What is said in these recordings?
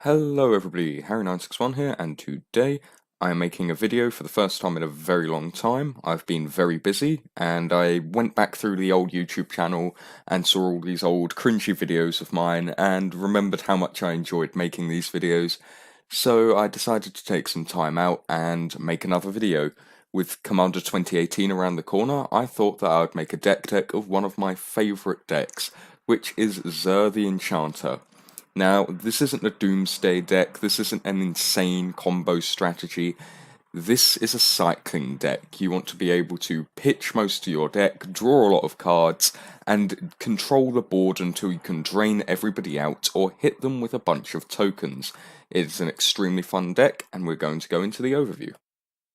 Hello everybody, Harry961 here, and today I am making a video for the first time in a very long time. I've been very busy, and I went back through the old YouTube channel and saw all these old cringy videos of mine, and remembered how much I enjoyed making these videos, so I decided to take some time out and make another video. With Commander 2018 around the corner, I thought that I would make a deck of one of my favourite decks, which is Zur the Enchanter. Now, this isn't a Doomsday deck, this isn't an insane combo strategy, this is a cycling deck. You want to be able to pitch most of your deck, draw a lot of cards, and control the board until you can drain everybody out or hit them with a bunch of tokens. It's an extremely fun deck, and we're going to go into the overview.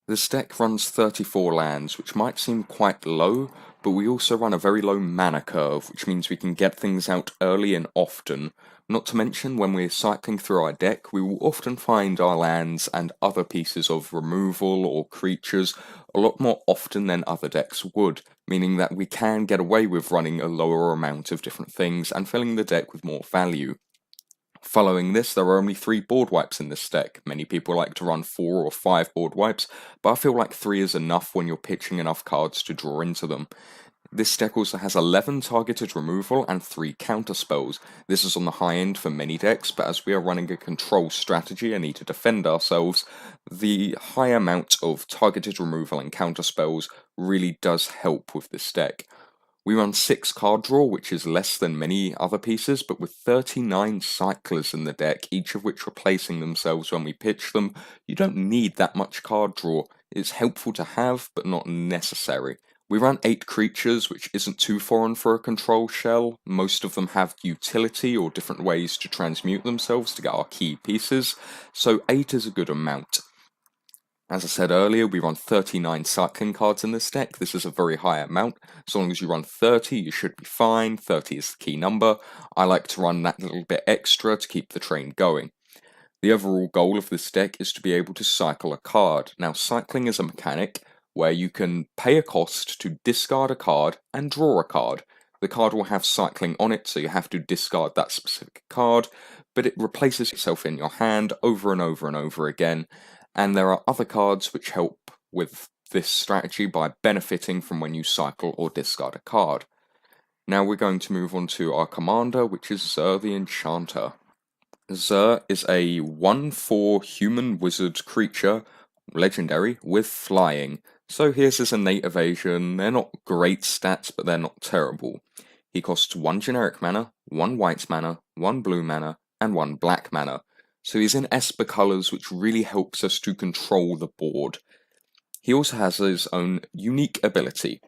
This deck runs 34 lands, which might seem quite low, but we also run a very low mana curve, which means we can get things out early and often. Not to mention, when we're cycling through our deck, we will often find our lands and other pieces of removal or creatures a lot more often than other decks would, meaning that we can get away with running a lower amount of different things and filling the deck with more value. Following this, there are only 3 board wipes in this deck. Many people like to run 4 or 5 board wipes, but I feel like 3 is enough when you're pitching enough cards to draw into them. This deck also has 11 targeted removal and 3 counter spells. This is on the high end for many decks, but as we are running a control strategy and need to defend ourselves, the high amount of targeted removal and counter spells really does help with this deck. We run 6 card draw, which is less than many other pieces, but with 39 cyclers in the deck, each of which replacing themselves when we pitch them, you don't need that much card draw. It's helpful to have, but not necessary. We run 8 creatures, which isn't too foreign for a control shell. Most of them have utility or different ways to transmute themselves to get our key pieces, so 8 is a good amount. As I said earlier, we run 39 cycling cards in this deck. This is a very high amount. As long as you run 30, you should be fine. 30 is the key number. I like to run that little bit extra to keep the train going. The overall goal of this deck is to be able to cycle a card. Now, cycling is a mechanic where you can pay a cost to discard a card and draw a card. The card will have cycling on it, so you have to discard that specific card, but it replaces itself in your hand over and over and over again. And there are other cards which help with this strategy by benefiting from when you cycle or discard a card. Now we're going to move on to our commander, which is Zur the Enchanter. Zur is a 1/4 human wizard creature, legendary, with flying. So here's his innate evasion. They're not great stats, but they're not terrible. He costs 1 generic mana, 1 white mana, 1 blue mana, and 1 black mana. So he's in Esper colours, which really helps us to control the board. He also has his own unique ability.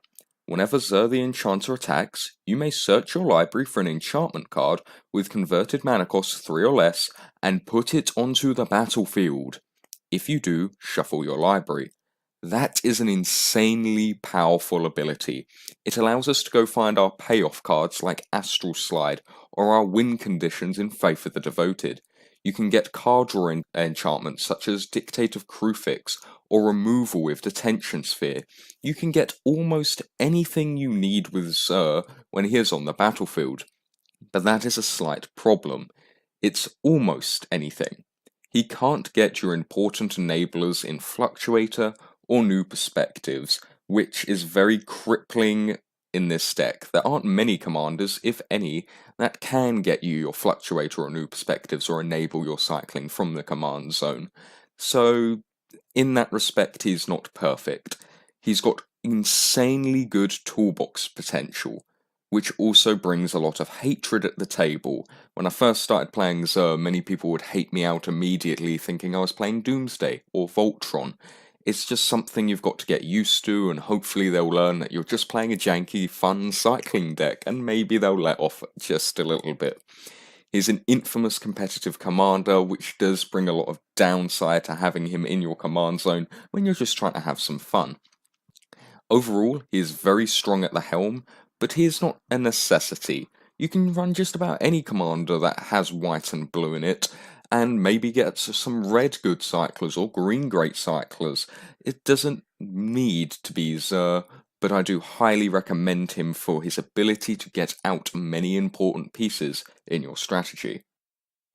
Whenever Zur the Enchanter attacks, you may search your library for an enchantment card with converted mana cost 3 or less, and put it onto the battlefield. If you do, shuffle your library. That is an insanely powerful ability. It allows us to go find our payoff cards like Astral Slide, or our win conditions in Faith of the Devoted. You can get card drawing enchantments such as Dictate of Crucifix or removal with Detention Sphere. You can get almost anything you need with Zur when he is on the battlefield. But that is a slight problem. It's almost anything. He can't get your important enablers in Fluctuator or New Perspectives, which is very crippling in this deck. There aren't many commanders, if any, that can get you your Fluctuator or New Perspectives or enable your cycling from the command zone. So, in that respect, he's not perfect. He's got insanely good toolbox potential, which also brings a lot of hatred at the table. When I first started playing Zur, many people would hate me out immediately thinking I was playing Doomsday or Voltron. It's just something you've got to get used to, and hopefully they'll learn that you're just playing a janky, fun cycling deck, and maybe they'll let off just a little bit. He's an infamous competitive commander, which does bring a lot of downside to having him in your command zone when you're just trying to have some fun. Overall, he is very strong at the helm, but he is not a necessity. You can run just about any commander that has white and blue in it, and maybe get some red good cyclers or green great cyclers. It doesn't need to be Zur, but I do highly recommend him for his ability to get out many important pieces in your strategy.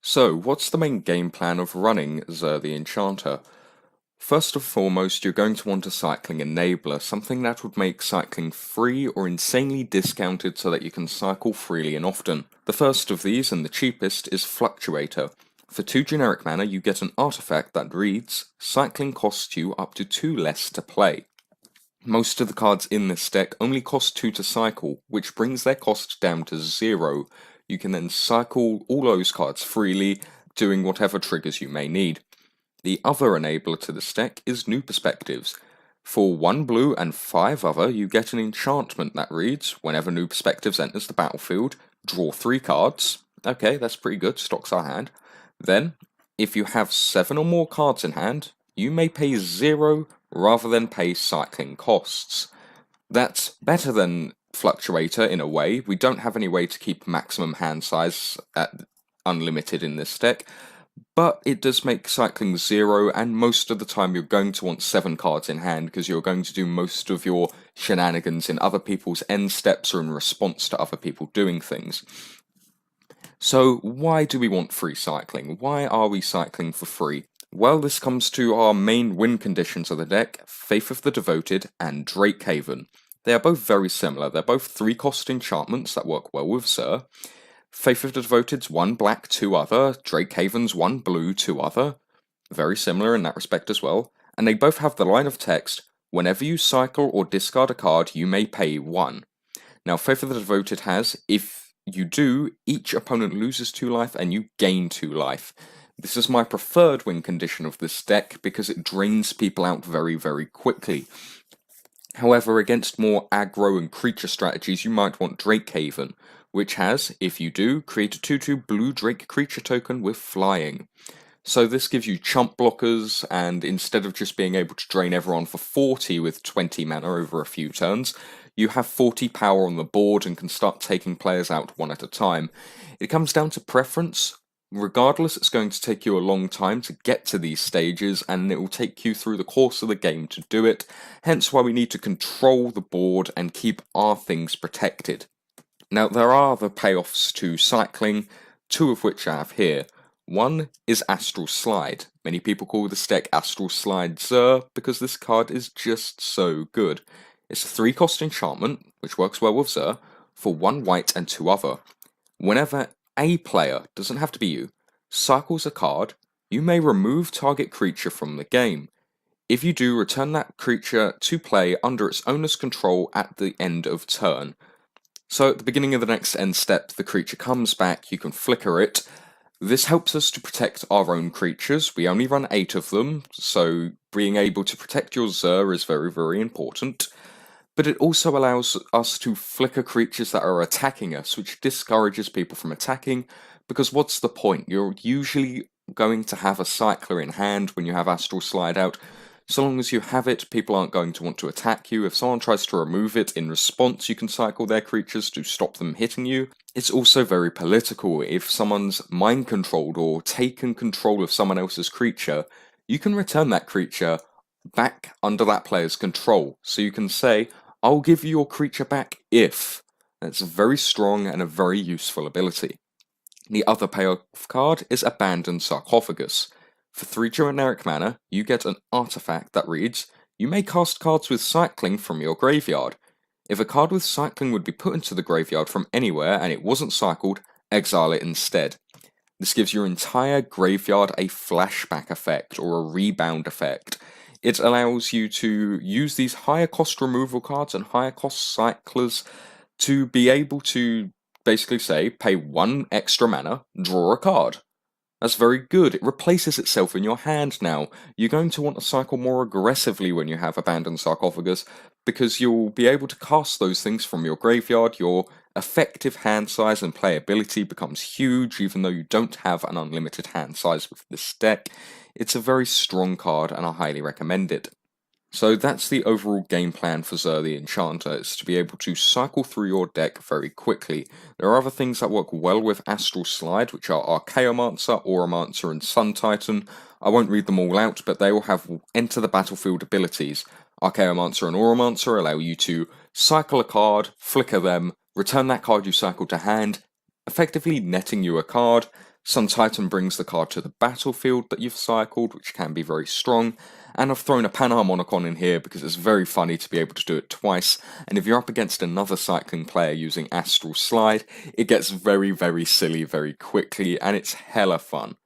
So, what's the main game plan of running Zur the Enchanter? First and foremost, you're going to want a cycling enabler, something that would make cycling free or insanely discounted so that you can cycle freely and often. The first of these, and the cheapest, is Fluctuator. For 2 generic mana, you get an artifact that reads, cycling costs you up to 2 less to play. Most of the cards in this deck only cost 2 to cycle, which brings their cost down to 0. You can then cycle all those cards freely, doing whatever triggers you may need. The other enabler to this deck is New Perspectives. For 1 blue and 5 other, you get an enchantment that reads, whenever New Perspectives enters the battlefield, draw 3 cards. Okay, that's pretty good, stocks our hand. Then, if you have 7 or more cards in hand, you may pay 0 rather than pay cycling costs. That's better than Fluctuator in a way. We don't have any way to keep maximum hand size at unlimited in this deck, but it does make cycling 0, and most of the time you're going to want 7 cards in hand because you're going to do most of your shenanigans in other people's end steps or in response to other people doing things. So why do we want free cycling? Why are we cycling for free? Well, this comes to our main win conditions of the deck, Faith of the Devoted and Drakehaven. They are both very similar. They're both 3-cost enchantments that work well with Zur. Faith of the Devoted's 1 black, 2 other. Drakehaven's 1 blue, 2 other. Very similar in that respect as well. And they both have the line of text, whenever you cycle or discard a card, you may pay 1. Now, Faith of the Devoted has, if you do, each opponent loses 2 life and you gain 2 life. This is my preferred win condition of this deck because it drains people out very, very quickly. However, against more aggro and creature strategies, you might want Drakehaven, which has, if you do, create a 2/2 blue Drake creature token with flying. So this gives you chump blockers, and instead of just being able to drain everyone for 40 with 20 mana over a few turns, you have 40 power on the board and can start taking players out one at a time. It comes down to preference. Regardless, it's going to take you a long time to get to these stages, and it will take you through the course of the game to do it, hence why we need to control the board and keep our things protected. Now, there are other payoffs to cycling, 2 of which I have here. One is Astral Slide. Many people call this deck Astral Slide Zur because this card is just so good. It's a 3-cost enchantment, which works well with Zur, for 1 white and 2 other. Whenever a player, doesn't have to be you, cycles a card, you may remove target creature from the game. If you do, return that creature to play under its owner's control at the end of turn. So at the beginning of the next end step, the creature comes back, you can flicker it. This helps us to protect our own creatures. We only run 8 of them, so being able to protect your Zur is very, very important. But it also allows us to flicker creatures that are attacking us, which discourages people from attacking, because what's the point? You're usually going to have a cycler in hand when you have Astral Slide out. So long as you have it, people aren't going to want to attack you. If someone tries to remove it in response, you can cycle their creatures to stop them hitting you. It's also very political. If someone's mind-controlled or taken control of someone else's creature, you can return that creature back under that player's control. So you can say, I'll give you your creature back if. That's very strong and a very useful ability. The other payoff card is Abandoned Sarcophagus. For 3 generic mana, you get an artifact that reads, you may cast cards with cycling from your graveyard. If a card with cycling would be put into the graveyard from anywhere and it wasn't cycled, exile it instead. This gives your entire graveyard a flashback effect or a rebound effect. It allows you to use these higher cost removal cards and higher cost cyclers to be able to basically say, pay 1 extra mana, draw a card. That's very good. It replaces itself in your hand now. You're going to want to cycle more aggressively when you have Abandoned Sarcophagus, because you'll be able to cast those things from your graveyard. Your effective hand size and playability becomes huge, even though you don't have an unlimited hand size with this deck. It's a very strong card, and I highly recommend it. So that's the overall game plan for Zur the Enchanter, is to be able to cycle through your deck very quickly. There are other things that work well with Astral Slide, which are Archaeomancer, Auramancer, and Sun Titan. I won't read them all out, but they all have enter the battlefield abilities. Archaeomancer and Auramancer allow you to cycle a card, flicker them, return that card you cycled to hand, effectively netting you a card. Sun Titan brings the card to the battlefield that you've cycled, which can be very strong, and I've thrown a Panharmonicon in here because it's very funny to be able to do it twice, and if you're up against another cycling player using Astral Slide, it gets very, very silly very quickly, and it's hella fun.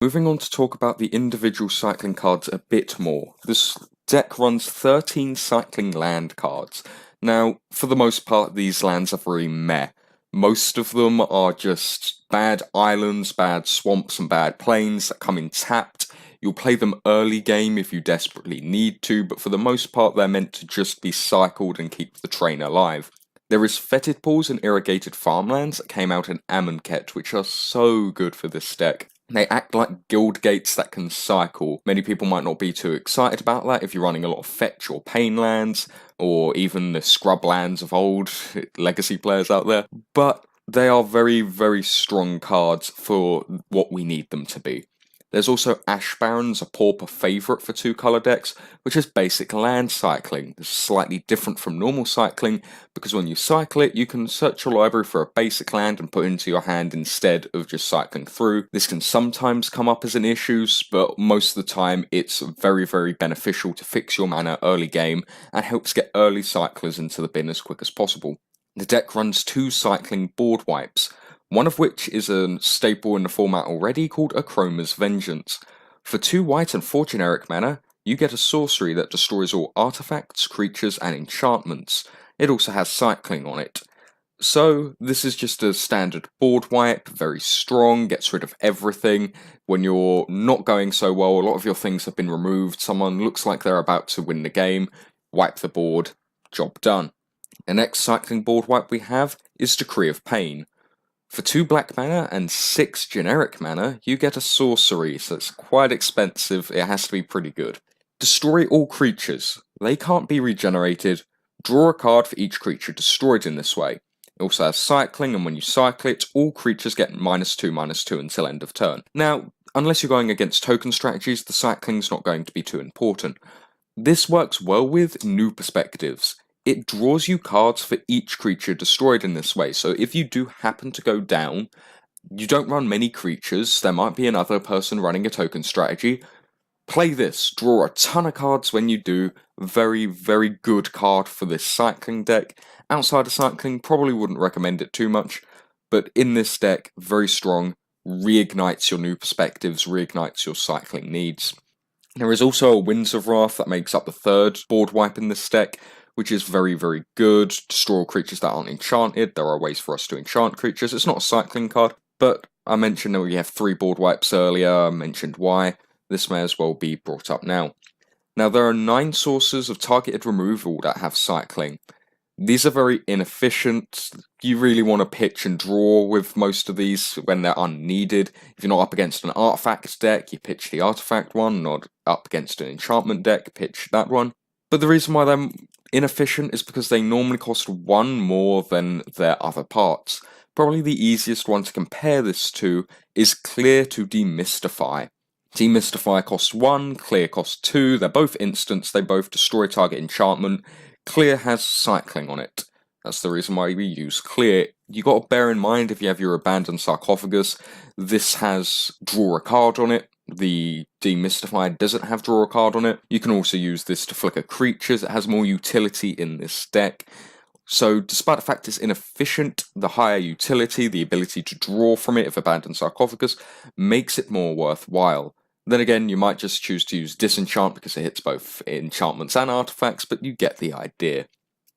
Moving on to talk about the individual cycling cards a bit more. This deck runs 13 cycling land cards. Now, for the most part, these lands are very meh. Most of them are just bad islands, bad swamps, and bad plains that come in tapped. You'll play them early game if you desperately need to, but for the most part they're meant to just be cycled and keep the train alive. There is Fetid Pools and Irrigated Farmlands that came out in Amonkhet, which are so good for this deck. They act like guild gates that can cycle. Many people might not be too excited about that if you're running a lot of fetch or pain lands, or even the scrub lands of old legacy players out there, but they are very, very strong cards for what we need them to be. There's also Ash Barrens, a pauper favourite for 2-colour decks, which is basic land cycling. This is slightly different from normal cycling, because when you cycle it, you can search your library for a basic land and put it into your hand instead of just cycling through. This can sometimes come up as an issue, but most of the time it's very, very beneficial to fix your mana early game, and helps get early cyclers into the bin as quick as possible. The deck runs 2 cycling board wipes, one of which is a staple in the format already called Akroma's Vengeance. For 2 white and 4 generic mana, you get a sorcery that destroys all artifacts, creatures, and enchantments. It also has cycling on it. So, this is just a standard board wipe, very strong, gets rid of everything. When you're not going so well, a lot of your things have been removed, someone looks like they're about to win the game, wipe the board, job done. The next cycling board wipe we have is Decree of Pain. For 2 black mana and 6 generic mana, you get a sorcery, so it's quite expensive, it has to be pretty good. Destroy all creatures. They can't be regenerated. Draw a card for each creature destroyed in this way. It also has cycling, and when you cycle it, all creatures get -2/-2 until end of turn. Now, unless you're going against token strategies, the cycling's not going to be too important. This works well with new perspectives. It draws you cards for each creature destroyed in this way, so if you do happen to go down, you don't run many creatures, there might be another person running a token strategy. Play this, draw a ton of cards when you do, very, very good card for this cycling deck. Outside of cycling, probably wouldn't recommend it too much, but in this deck, very strong, reignites your new perspectives, reignites your cycling needs. There is also a Winds of Wrath that makes up the 3rd board wipe in this deck, which is very, very good. Destroy all creatures that aren't enchanted. There are ways for us to enchant creatures. It's not a cycling card, but I mentioned that we have 3 board wipes earlier. I mentioned why. This may as well be brought up now. Now, there are 9 sources of targeted removal that have cycling. These are very inefficient. You really want to pitch and draw with most of these when they're unneeded. If you're not up against an artifact deck, you pitch the artifact one. Not up against an enchantment deck, pitch that one. But the reason why they're inefficient is because they normally cost 1 more than their other parts. Probably the easiest one to compare this to is Clear to Demystify. Demystify costs 1, Clear costs 2, they're both instants, they both destroy target enchantment. Clear has cycling on it. That's the reason why we use Clear. You got to bear in mind if you have your Abandoned Sarcophagus, this has draw a card on it. The Demystified doesn't have draw a card on it. You can also use this to flicker creatures. It has more utility in this deck. So despite the fact it's inefficient, the higher utility, the ability to draw from it if Abandoned Sarcophagus, makes it more worthwhile. Then again, you might just choose to use Disenchant because it hits both enchantments and artifacts, but you get the idea.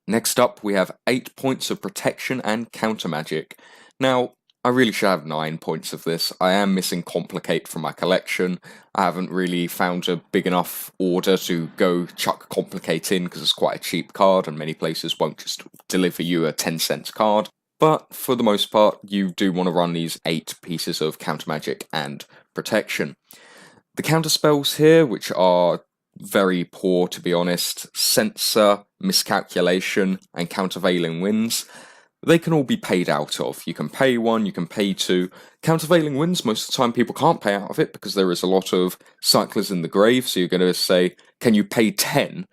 Next up, we have 8 points of protection and counter magic. Now, I really should have 9 points of this. I am missing Complicate from my collection. I haven't really found a big enough order to go chuck Complicate in because it's quite a cheap card and many places won't just deliver you a 10-cent card. But for the most part, you do want to run these 8 pieces of counter magic and protection. The counter spells here, which are very poor to be honest, Censor, Miscalculation, and Countervailing Winds, they can all be paid out of. You can pay 1, you can pay 2. Countervailing Winds, most of the time people can't pay out of it because there is a lot of cyclers in the grave, so you're going to say, can you pay 10?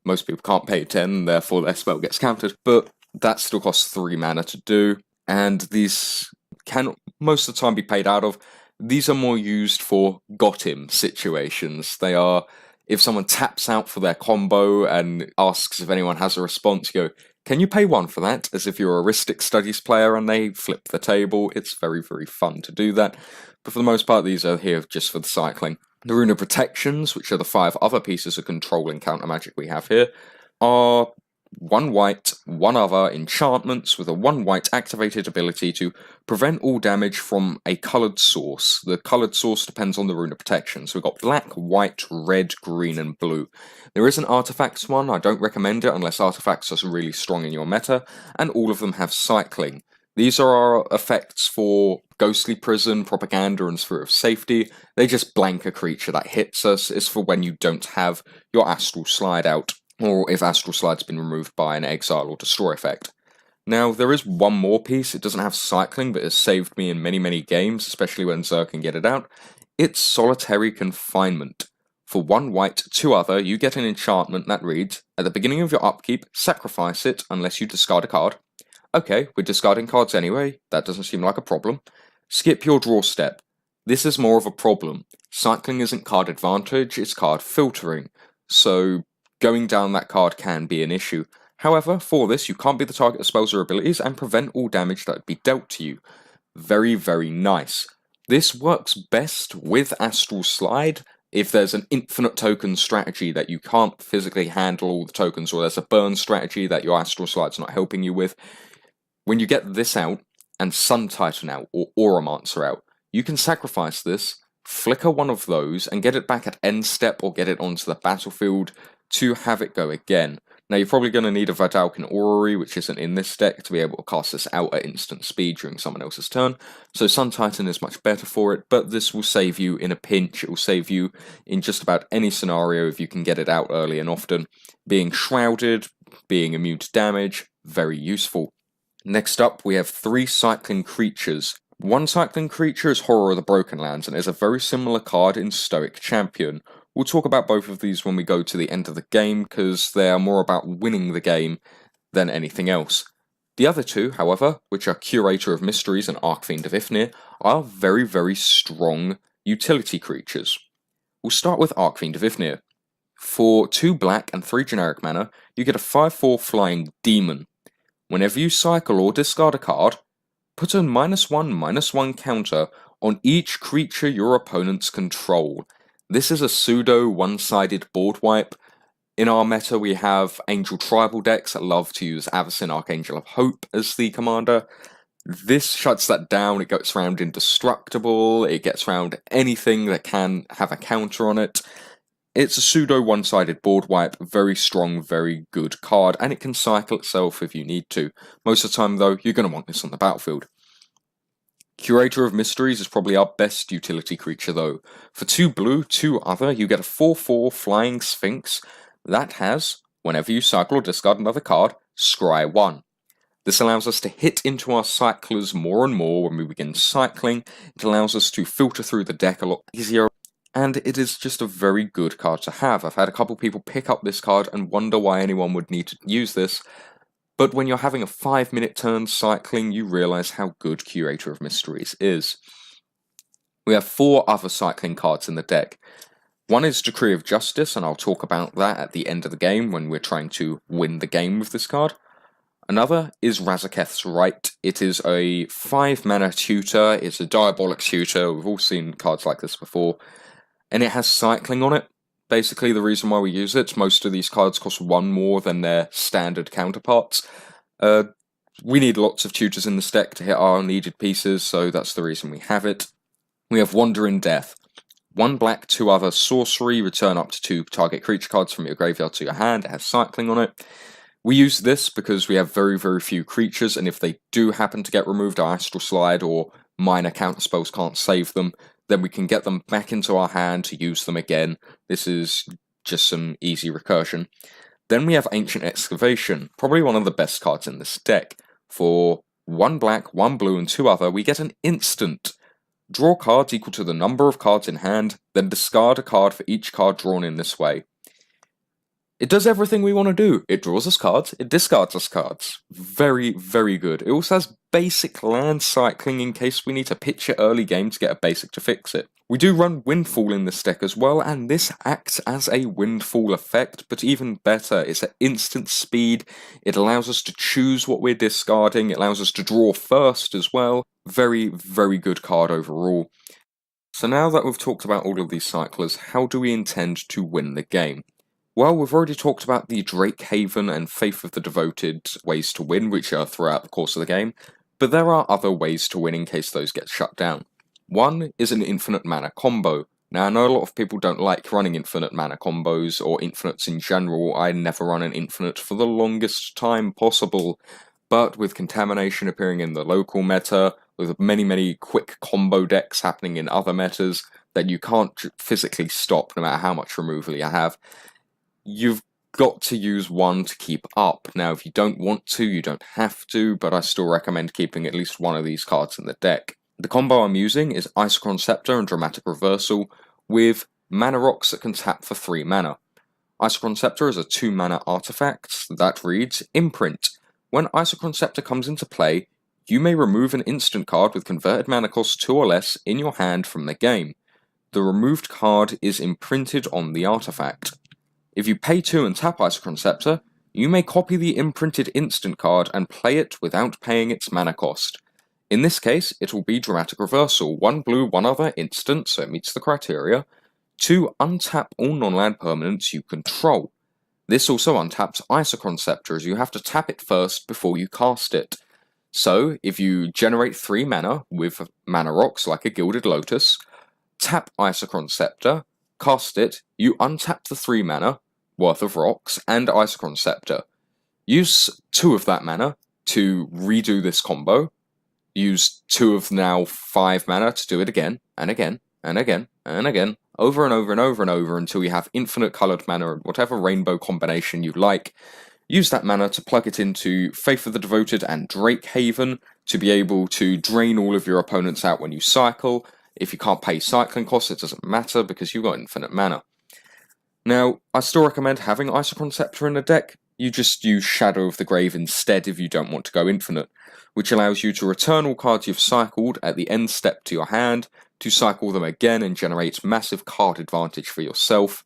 Most people can't pay 10, and therefore their spell gets countered, but that still costs 3 mana to do, and these can most of the time be paid out of. These are more used for got him situations. They are, if someone taps out for their combo and asks if anyone has a response, you go, can you pay 1 for that? As if you're a Ristic Studies player and they flip the table. It's very, very fun to do that. But for the most part, these are here just for the cycling. The Rune of Protections, which are the 5 other pieces of control and counter magic we have here, are 1 white, 1 other enchantments with a 1 white activated ability to prevent all damage from a coloured source. The coloured source depends on the Rune of Protection. So we've got black, white, red, green, and blue. There is an artifacts one. I don't recommend it unless artifacts are really strong in your meta, and all of them have cycling. These are our effects for Ghostly Prison, Propaganda, and Sphere of Safety. They just blank a creature that hits us. It's for when you don't have your Astral Slide out, or if Astral Slide's been removed by an Exile or Destroy effect. Now, there is one more piece. It doesn't have cycling, but has saved me in many, many games, especially when Zur can get it out. It's Solitary Confinement. For 1 white, 2 other, you get an enchantment that reads, at the beginning of your upkeep, sacrifice it unless you discard a card. Okay, we're discarding cards anyway. That doesn't seem like a problem. Skip your draw step. This is more of a problem. Cycling isn't card advantage, it's card filtering. So going down that card can be an issue. However, for this, you can't be the target of spells or abilities and prevent all damage that would be dealt to you. Very, very nice. This works best with Astral Slide if there's an infinite token strategy that you can't physically handle all the tokens, or there's a burn strategy that your Astral Slide's not helping you with. When you get this out, and Sun Titan out, or Auramancer out, you can sacrifice this, flicker one of those, and get it back at end step or get it onto the battlefield to have it go again. Now you're probably going to need a Vedalken Orrery, which isn't in this deck, to be able to cast this out at instant speed during someone else's turn, so Sun Titan is much better for it, but this will save you in a pinch. It will save you in just about any scenario if you can get it out early and often. Being shrouded, being immune to damage, very useful. Next up, we have 3 cycling creatures. One cycling creature is Horror of the Broken Lands, and is a very similar card in Stoic Champion. We'll talk about both of these when we go to the end of the game, because they are more about winning the game than anything else. The other 2, however, which are Curator of Mysteries and Archfiend of Ifnir, are very, very strong utility creatures. We'll start with Archfiend of Ifnir. For 2 black and 3 generic mana, you get a 5/4 flying demon. Whenever you cycle or discard a card, put a -1/-1 counter on each creature your opponents control. This is a pseudo one-sided board wipe. In our meta we have Angel Tribal decks that love to use Avacyn, Archangel of Hope as the commander. This shuts that down. It gets around Indestructible, it gets around anything that can have a counter on it. It's a pseudo one-sided board wipe, very strong, very good card, and it can cycle itself if you need to. Most of the time though, you're going to want this on the battlefield. Curator of Mysteries is probably our best utility creature though. For 2 blue, 2 other, you get a 4/4 Flying Sphinx that has, whenever you cycle or discard another card, scry 1. This allows us to hit into our cyclers more and more when we begin cycling. It allows us to filter through the deck a lot easier, and it is just a very good card to have. I've had a couple people pick up this card and wonder why anyone would need to use this, but when you're having a 5-minute turn cycling, you realise how good Curator of Mysteries is. We have 4 other cycling cards in the deck. One is Decree of Justice, and I'll talk about that at the end of the game when we're trying to win the game with this card. Another is Razaketh's Right. It is a 5-mana tutor, it's a diabolic tutor, we've all seen cards like this before, and it has cycling on it. Basically, the reason why we use it, most of these cards cost 1 more than their standard counterparts. We need lots of tutors in this deck to hit our needed pieces, so that's the reason we have it. We have Wander in Death. 1 black, 2 other sorcery, return up to 2 target creature cards from your graveyard to your hand. It has cycling on it. We use this because we have very, very few creatures, and if they do happen to get removed, our Astral Slide or minor counter spells can't save them, then we can get them back into our hand to use them again. This is just some easy recursion. Then we have Ancient Excavation, probably one of the best cards in this deck. For 1 black, 1 blue, and 2 other, we get an instant. Draw cards equal to the number of cards in hand, then discard a card for each card drawn in this way. It does everything we want to do. It draws us cards, it discards us cards. Very, very good. It also has basic land cycling in case we need to pitch it early game to get a basic to fix it. We do run Windfall in this deck as well, and this acts as a Windfall effect, but even better, it's at instant speed. It allows us to choose what we're discarding, it allows us to draw first as well. Very, very good card overall. So now that we've talked about all of these cyclers, how do we intend to win the game? Well, we've already talked about the Drake Haven and Faith of the Devoted ways to win, which are throughout the course of the game, but there are other ways to win in case those get shut down. One is an infinite mana combo. Now, I know a lot of people don't like running infinite mana combos, or infinites in general. I never run an infinite for the longest time possible, but with Contamination appearing in the local meta, with many quick combo decks happening in other metas that you can't physically stop no matter how much removal you have, you've got to use one to keep up. Now, if you don't want to, you don't have to, but I still recommend keeping at least one of these cards in the deck. The combo I'm using is Isochron Scepter and Dramatic Reversal with mana rocks that can tap for 3 mana. Isochron Scepter is a 2 mana artifact that reads Imprint. When Isochron Scepter comes into play, you may remove an instant card with converted mana cost 2 or less in your hand from the game. The removed card is imprinted on the artifact. If you pay 2 and tap Isochron Scepter, you may copy the imprinted instant card and play it without paying its mana cost. In this case, it will be Dramatic Reversal, 1 blue, 1 other instant, so it meets the criteria, to untap all non-land permanents you control. This also untaps Isochron Scepter, as you have to tap it first before you cast it. So, if you generate 3 mana with mana rocks like a Gilded Lotus, tap Isochron Scepter, cast it, you untap the 3 mana worth of rocks and Isochron Scepter. Use 2 of that mana to redo this combo. Use 2 of now 5 mana to do it again, and again, and again, and again, over and over and over and over until you have infinite coloured mana, whatever rainbow combination you like. Use that mana to plug it into Faith of the Devoted and Drake Haven to be able to drain all of your opponents out when you cycle. If you can't pay cycling costs, it doesn't matter because you've got infinite mana. Now, I still recommend having Isochron Scepter in a deck. You just use Shadow of the Grave instead if you don't want to go infinite, which allows you to return all cards you've cycled at the end step to your hand, to cycle them again and generate massive card advantage for yourself.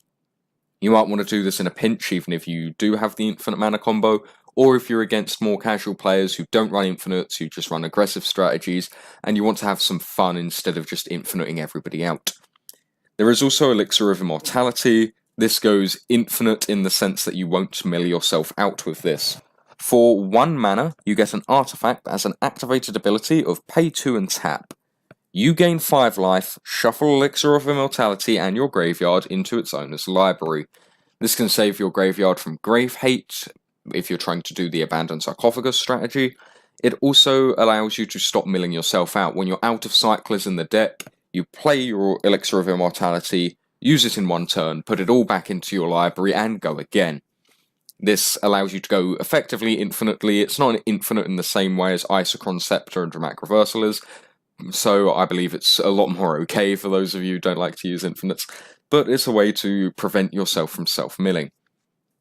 You might want to do this in a pinch even if you do have the infinite mana combo, or if you're against more casual players who don't run infinites, who just run aggressive strategies, and you want to have some fun instead of just infiniting everybody out. There is also Elixir of Immortality. This goes infinite in the sense that you won't mill yourself out with this. For 1 mana, you get an artifact as an activated ability of pay 2 and tap. You gain 5 life, shuffle Elixir of Immortality and your graveyard into its owner's library. This can save your graveyard from grave hate if you're trying to do the Abandoned Sarcophagus strategy. It also allows you to stop milling yourself out. When you're out of cyclers in the deck, you play your Elixir of Immortality, use it in 1 turn, put it all back into your library, and go again. This allows you to go effectively infinitely. It's not an infinite in the same way as Isochron Scepter and Dramatic Reversal is, so I believe it's a lot more okay for those of you who don't like to use infinites, but it's a way to prevent yourself from self-milling.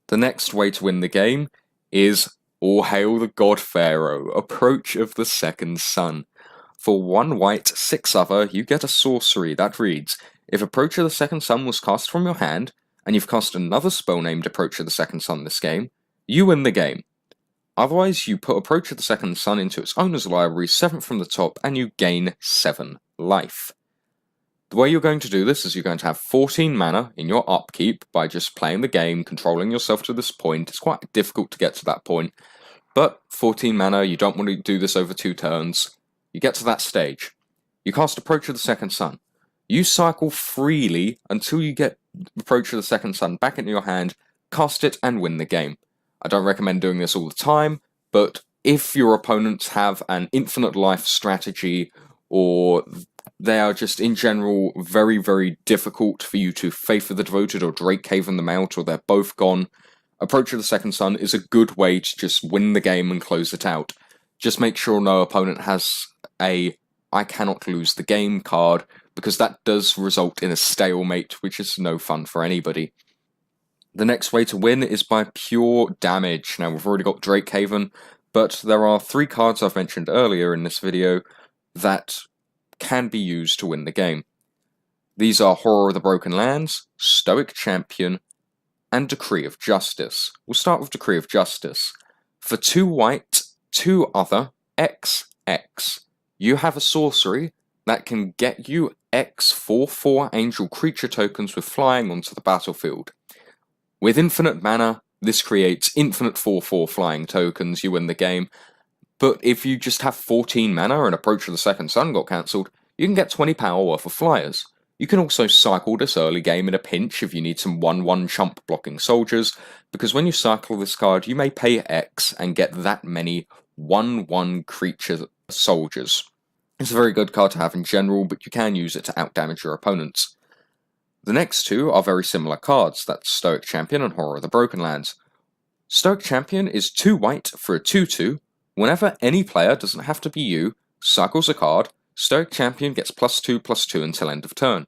The next way to win the game is All Hail the God Pharaoh, Approach of the Second Sun. For 1 white, 6 other, you get a sorcery that reads, if Approach of the Second Sun was cast from your hand, and you've cast another spell named Approach of the Second Sun this game, you win the game. Otherwise, you put Approach of the Second Sun into its owner's library, 7th from the top, and you gain 7 life. The way you're going to do this is you're going to have 14 mana in your upkeep by just playing the game, controlling yourself to this point. It's quite difficult to get to that point, but 14 mana, you don't want to do this over 2 turns. You get to that stage. You cast Approach of the Second Sun. You cycle freely until you get Approach of the Second Sun back into your hand, cast it, and win the game. I don't recommend doing this all the time, but if your opponents have an infinite life strategy, or they are just in general very difficult for you to Faith of the Devoted or Drake Haven them out, or they're both gone, Approach of the Second Sun is a good way to just win the game and close it out. Just make sure no opponent has a I cannot lose the game card, because that does result in a stalemate, which is no fun for anybody. The next way to win is by pure damage. Now, we've already got Drakehaven, but there are 3 cards I've mentioned earlier in this video that can be used to win the game. These are Horror of the Broken Lands, Stoic Champion, and Decree of Justice. We'll start with Decree of Justice. For 2 white, 2 other, XX, you have a sorcery that can get you X 4/4 angel creature tokens with flying onto the battlefield. With infinite mana, this creates infinite 4/4 flying tokens, you win the game. But if you just have 14 mana and Approach of the Second Sun got cancelled, you can get 20 power worth of flyers. You can also cycle this early game in a pinch if you need some 1/1 chump blocking soldiers, because when you cycle this card, you may pay X and get that many 1/1 creature soldiers. It's a very good card to have in general, but you can use it to outdamage your opponents. The next 2 are very similar cards, that's Stoic Champion and Horror of the Broken Lands. Stoic Champion is 2 white for a 2/2. Whenever any player, doesn't have to be you, cycles a card, Stoic Champion gets +2/+2 until end of turn.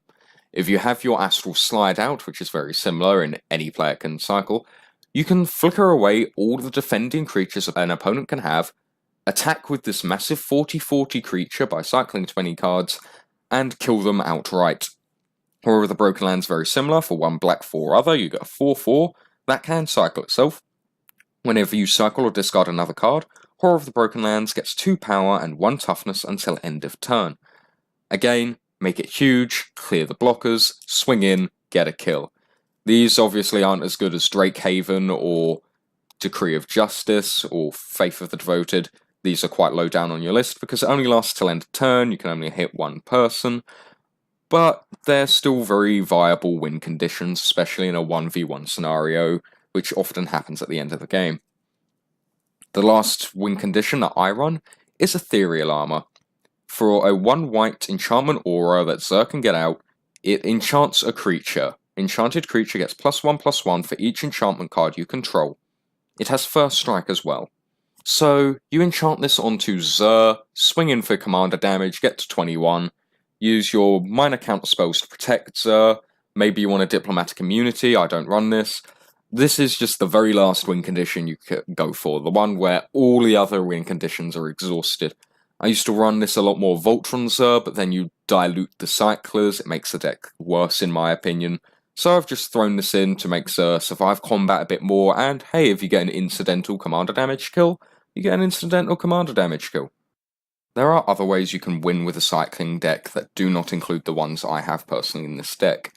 If you have your Astral Slide out, which is very similar and any player can cycle, you can flicker away all the defending creatures an opponent can have, attack with this massive 40/40 creature by cycling 20 cards, and kill them outright. Horror of the Broken Lands very similar. For 1 black 4 other, you get a 4/4 that can cycle itself. Whenever you cycle or discard another card, Horror of the Broken Lands gets 2 power and 1 toughness until end of turn. Again, make it huge, clear the blockers, swing in, get a kill. These obviously aren't as good as Drakehaven or Decree of Justice or Faith of the Devoted. These are quite low down on your list because it only lasts till end of turn, you can only hit 1 person. But they're still very viable win conditions, especially in a 1v1 scenario, which often happens at the end of the game. The last win condition that I run is Ethereal Armor. For a 1 white enchantment aura that Zur can get out, it enchants a creature. Enchanted creature gets +1/+1 for each enchantment card you control. It has First Strike as well. So, you enchant this onto Zur, swing in for commander damage, get to 21, use your minor counter spells to protect Zur, maybe you want a Diplomatic Immunity, I don't run this. This is just the very last win condition you could go for, the one where all the other win conditions are exhausted. I used to run this a lot more Voltron Zur, but then you dilute the Cyclers, it makes the deck worse in my opinion. So I've just thrown this in to make Zur survive combat a bit more, and hey, if you get an incidental commander damage kill, you get an incidental commander damage kill. There are other ways you can win with a cycling deck that do not include the ones I have personally in this deck.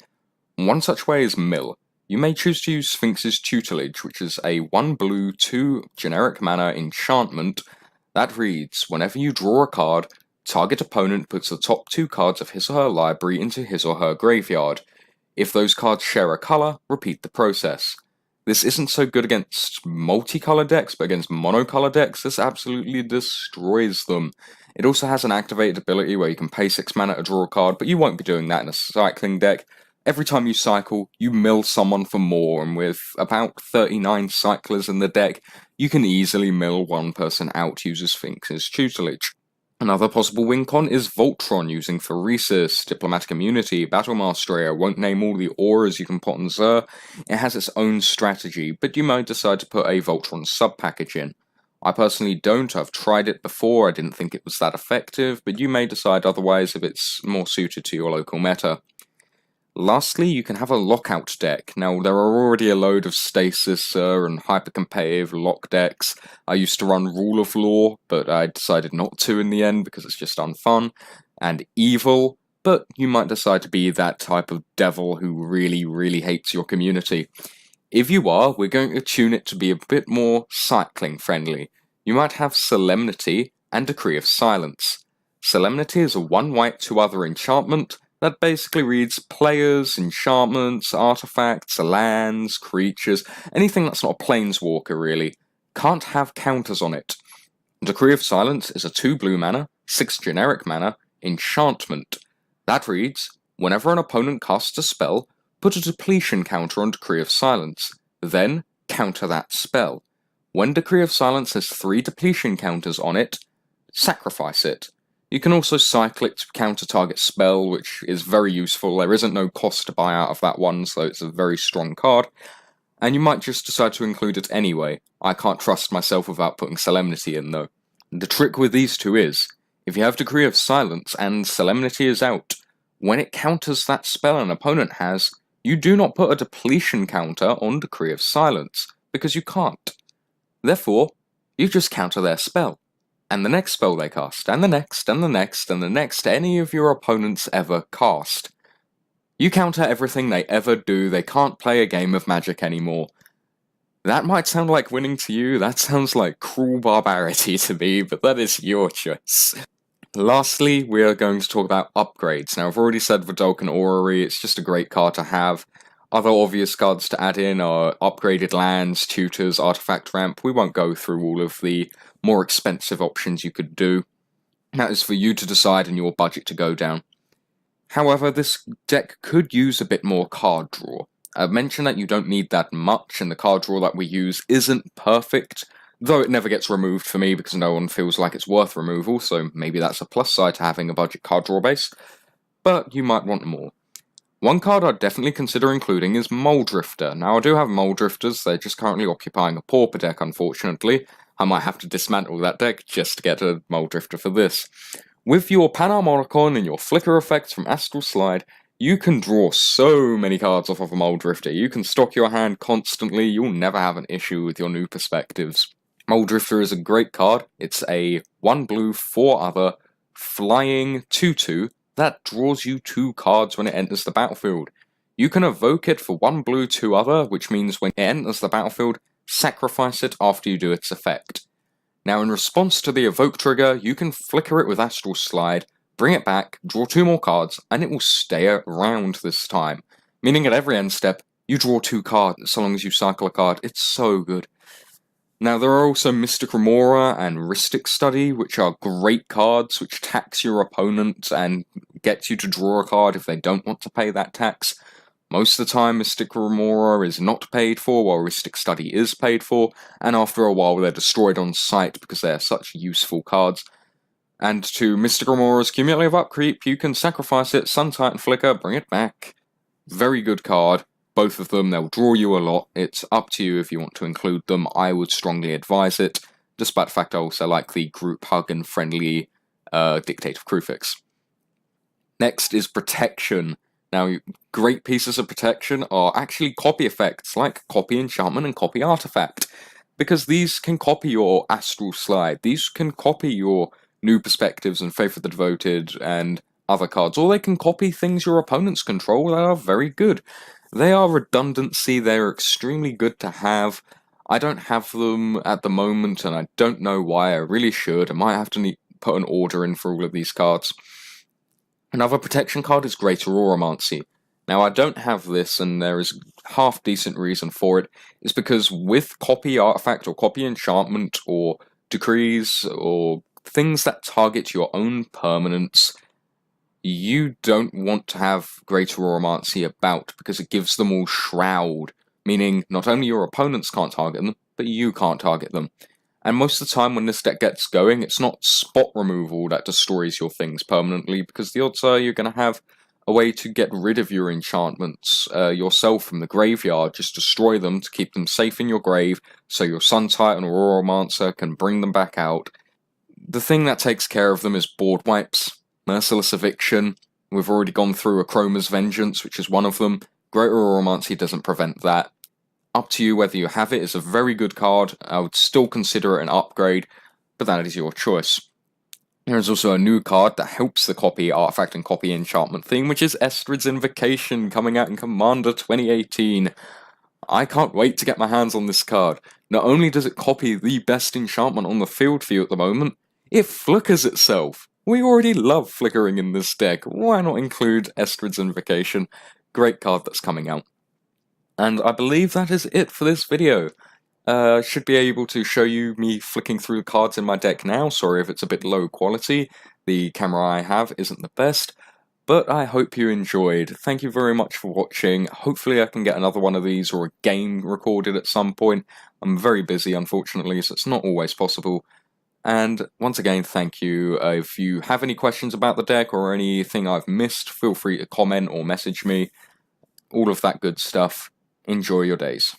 One such way is Mill. You may choose to use Sphinx's Tutelage, which is a 1 blue, 2 generic mana enchantment that reads, whenever you draw a card, target opponent puts the top 2 cards of his or her library into his or her graveyard. If those cards share a colour, repeat the process. This isn't so good against multicolour decks, but against monocolour decks, this absolutely destroys them. It also has an activated ability where you can pay 6 mana to draw a card, but you won't be doing that in a cycling deck. Every time you cycle, you mill someone for more, and with about 39 cyclers in the deck, you can easily mill one person out using Sphinx's Tutelage. Another possible win con is Voltron using Pheresis, Diplomatic Immunity, Battle Mastery. I won't name all the auras you can put on Zur. It has its own strategy, but you might decide to put a Voltron sub-package in. I personally don't, I've tried it before, I didn't think it was that effective, but you may decide otherwise if it's more suited to your local meta. Lastly, you can have a lockout deck. Now, there are already a load of stasis and hyper-competitive lock decks. I used to run Rule of Law, but I decided not to in the end because it's just unfun and evil, but you might decide to be that type of devil who really, really hates your community. If you are, we're going to tune it to be a bit more cycling-friendly. You might have Solemnity and Decree of Silence. Solemnity is a 1 white 2 other enchantment that basically reads players, enchantments, artifacts, lands, creatures, anything that's not a planeswalker really, can't have counters on it. Decree of Silence is a 2 blue mana, 6 generic mana, enchantment. That reads, whenever an opponent casts a spell, put a depletion counter on Decree of Silence, then counter that spell. When Decree of Silence has 3 depletion counters on it, sacrifice it. You can also cycle it to counter target spell, which is very useful. There isn't no cost to buy out of that one, so it's a very strong card. And you might just decide to include it anyway. I can't trust myself without putting Solemnity in though. The trick with these two is, if you have Decree of Silence and Solemnity is out, when it counters that spell an opponent has, you do not put a depletion counter on Decree of Silence, because you can't. Therefore, you just counter their spell, and the next spell they cast, and the next, and the next, and the next any of your opponents ever cast. You counter everything they ever do, they can't play a game of Magic anymore. That might sound like winning to you, that sounds like cruel barbarity to me, but that is your choice. Lastly, we are going to talk about upgrades. Now, I've already said Vidalcan Orrery, it's just a great card to have. Other obvious cards to add in are upgraded lands, tutors, artifact ramp. We won't go through all of the more expensive options you could do. That is for you to decide and your budget to go down. However, this deck could use a bit more card draw. I've mentioned that you don't need that much, and the card draw that we use isn't perfect, though it never gets removed for me because no one feels like it's worth removal, so maybe that's a plus side to having a budget card draw base, but you might want more. One card I'd definitely consider including is Muldrifter. Now, I do have Muldrifters, they're just currently occupying a Pauper deck, unfortunately. I might have to dismantle that deck just to get a Muldrifter for this. With your Panharmonicon and your Flicker effects from Astral Slide, you can draw so many cards off of a Muldrifter. You can stock your hand constantly, you'll never have an issue with your new perspectives. Muldrifter is a great card. It's a 1 blue, 4 other, flying 2/2 that draws you 2 cards when it enters the battlefield. You can evoke it for 1 blue, 2 other, which means when it enters the battlefield, sacrifice it after you do its effect. Now, in response to the evoke trigger, you can flicker it with Astral Slide, bring it back, draw 2 more cards, and it will stay around this time. Meaning at every end step, you draw 2 cards so long as you cycle a card. It's so good. Now, there are also Mystic Remora and Rhystic Study, which are great cards which tax your opponent and get you to draw a card if they don't want to pay that tax. Most of the time, Mystic Remora is not paid for, while Rhystic Study is paid for, and after a while they're destroyed on sight because they are such useful cards. And to Mystic Remora's Cumulative Upkeep, you can sacrifice it, Sun Titan Flicker, bring it back. Very good card. Both of them, they'll draw you a lot. It's up to you if you want to include them. I would strongly advise it, despite the fact I also like the group hug and friendly Dictate of Kruphix. Next is Protection. Now, great pieces of protection are actually copy effects, like Copy Enchantment and Copy Artifact, because these can copy your Astral Slide, these can copy your New Perspectives and Faith of the Devoted and other cards, or they can copy things your opponents control that are very good. They are redundancy, they're extremely good to have. I don't have them at the moment, and I don't know why. I really should. I might have to put an order in for all of these cards. Another protection card is Greater Auramancy. Now, I don't have this, and there is half-decent reason for it. It's because with Copy Artifact or Copy Enchantment or Decrees or things that target your own permanents, you don't want to have Greater Auramancy about because it gives them all Shroud, meaning not only your opponents can't target them, but you can't target them. And most of the time when this deck gets going, it's not spot removal that destroys your things permanently, because the odds are you're going to have a way to get rid of your enchantments yourself from the graveyard. Just destroy them to keep them safe in your grave, so your Sun Titan or Auramancer can bring them back out. The thing that takes care of them is board wipes, Merciless Eviction. We've already gone through Akroma's Vengeance, which is one of them. Greater Auramancy doesn't prevent that. Up to you whether you have it. It's a very good card. I would still consider it an upgrade, but that is your choice. There is also a new card that helps the Copy Artifact and Copy Enchantment theme, which is Estrid's Invocation, coming out in Commander 2018. I can't wait to get my hands on this card. Not only does it copy the best enchantment on the field for you at the moment, it flickers itself. We already love flickering in this deck. Why not include Estrid's Invocation? Great card that's coming out. And I believe that is it for this video. Should be able to show you me flicking through the cards in my deck now. Sorry if it's a bit low quality. The camera I have isn't the best. But I hope you enjoyed. Thank you very much for watching. Hopefully I can get another one of these or a game recorded at some point. I'm very busy, unfortunately, so it's not always possible. And once again, thank you. If you have any questions about the deck or anything I've missed, feel free to comment or message me. All of that good stuff. Enjoy your days.